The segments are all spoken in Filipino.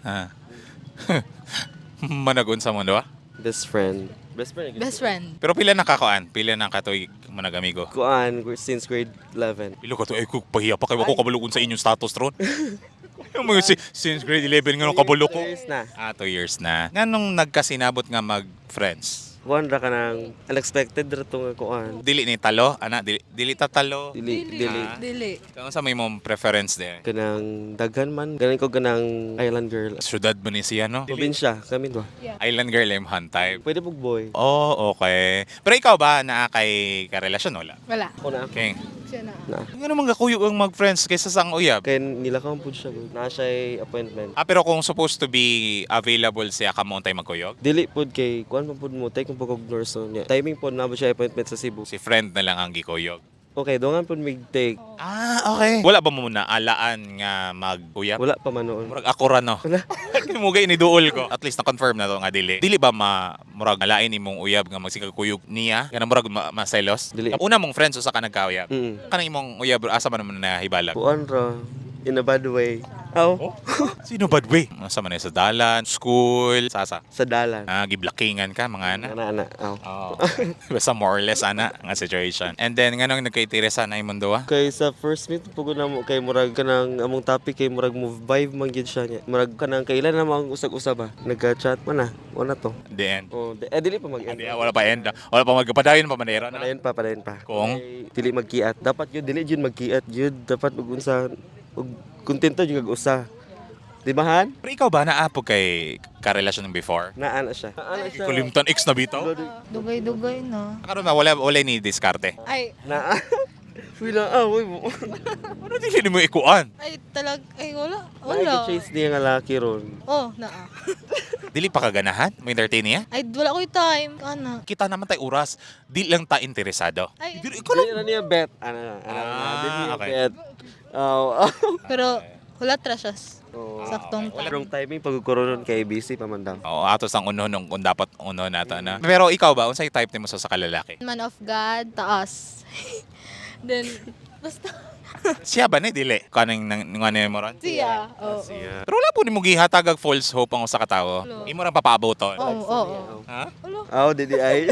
Ah. Managon sa mundo ah. Best friend. Best friend. Best friend. Pero pila na kakuan, pila na katoy managamigo. Kuan since grade 11. Pilo ka to ay kung pahiya pa kay wako kabulugon sa inyong status ron. Yung mga since grade 11 nga no kabulo ko. Years na. 2 years na. Nganong nagkasinabot nga mag-friends? Kuan ra ka ng unexpected ra to nga kuan. Dili ni talo, ana dili ta talo. Dili. Ah. Dili. Kung sa may mong preference there. Kanang daghan man. Ganin ko ganang island girl. Syudad ba ni siya no? Probinsya, kami ba? Island girl imhan type. Pwede pug boy. Oh, okay. Pero ikaw ba naa kay karelasyon wala? Wala. Ako na. Okay. Siya na. Na. Nga naman gakuyo ang mag-friends kaysa sang uyab. Kaya nila ka pud siya. Na siya appointment. Pero kung supposed to be available siya ka mo tay magkuyog, Dili pud kay kuan man pud mo tay kung pagog nurse niya. Timing pud na ba siya appointment sa Cebu. si friend na lang ang gikuyog. Okay, dongan pud mig take. Okay. Wala ba mo na alaan nga magkuyab? Wala pa man noon. Murag ako ra no. Wala. Mugay ni duol ko. At least na-confirm na to nga dili. Dili ba murag alain imong uyab nga magsikagkuyog niya? Kana murag maselos? Dili. Una mong friends usa ka nagkauyab. Mm. Kanang imong uyab asa man naman na hibalak? Kuan ra. In a bad way. Aw, Sino bad way? Asa man na sa dalan, school, sasa. sa dalan. Giblakingan ka mga ana. Ana. Aw. Oh. Basta more or less ana nga situation. And then nganong nagkaiteresa na imong duwa? Kay sa first meet pugod na mo kay murag kanang among topic kay murag move vibe man gyud siya niya. Murag kanang kailan na mang usag-usab ba. Nagka-chat man na. Wala to. The end. Oh, dili pa mag-end. Hindi, wala pa end. Wala pa magpadayon pa manera na. Padayon pa. Kung? Kay dili magkiat. Dapat yun dili jud magkiat jud. Dapat ug unsa ug kontento jud kag usa. Di ba han? Pero ikaw ba naapog kay karelasyon ng before? Naa na siya. Naa na siya. Kulimtan X na bitaw? Dugay-dugay na. Karon na wala ni diskarte. Ay, Naa. Wala uy mo. Ano dili mo ikuan? wala. Wala. Chase niya nga laki ron. Oh, naa. Dili pa kaganahan? Mo entertain niya? Ay, wala ko yung time. Kana. Kita naman tay oras, di lang ta interesado. Ay, Dili ikaw Dili lang. na niya bet. Dili niya Okay. bet. pero wala trashas. Oh. Saktong time. Wrong timing pag koronon kay busy pa man daw. Oo, atos ang uno nung kung dapat uno nato na. Pero ikaw ba, unsay type nimo sa kalalaki? Man of God, taas. Then, basta Siya ba ni dili? Kaning nang mo ron? siya. Oo. Siya. Pero wala po nimo gihatag og false hope ang usa ka tawo. Wala. Imo ra papaaboton. Oo. Ha? Didi ay.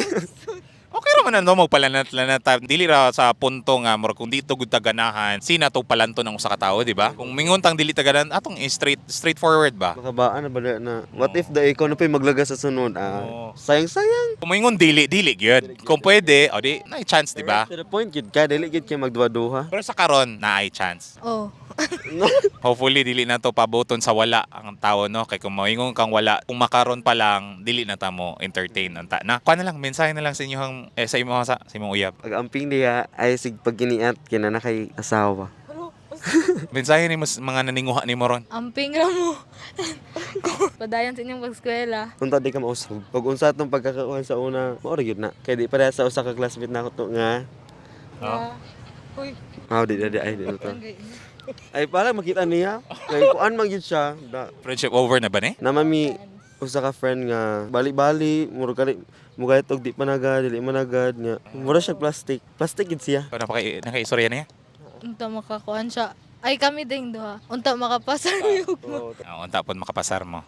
Okay ra man ano magpalanat-lanat. Dili ra sa punto nga murag kung dito gud taganahan, sina to palanto ng usa ka tawo, di ba? Kung mingon tang dili taganan, atong straightforward ba? Makabaan na ba na? What if da ikaw na pa yung maglaga sa sunod? Oo. Sayang. Kung mingon dili gyud. Kung pwede, o di na chance, di ba? To the point gid ka, dili gid kay magduwa-duha. Pero sa karon na ay chance. Oh. Hopefully dili na to pabuton sa wala ang tawo no kay kung moingon kang wala kung makaron pa lang dili na ta mo entertain anta na. Kuha na lang mensahe na lang sa inyong sa imong sa imong uyab. Pag amping diya ay sig paginiat kina na kay asawa. Mensahe ni mga naninguha ni mo ron. Amping ra mo. Padayon sa inyong pag-eskwela. Unta di ka mausog. Pag unsa tong pagkakakuan sa una, mao ra gyud na. Kay di pa sa usa ka classmate na ako to nga. Oh. Uy, Di ay di to. tanggay. Ay para makita niya. Kay kuan man gyud siya. Friendship over na ba ni? Namami usa ka friend nga bali-bali muro kali mugayt og di managad dili managad nga mura siya plastic gid siya. Para nakaistorya niya. Unta makakuan siya. Ay, kami ding duha. Unta makapasar yung Oo. Tapon makapasar mo.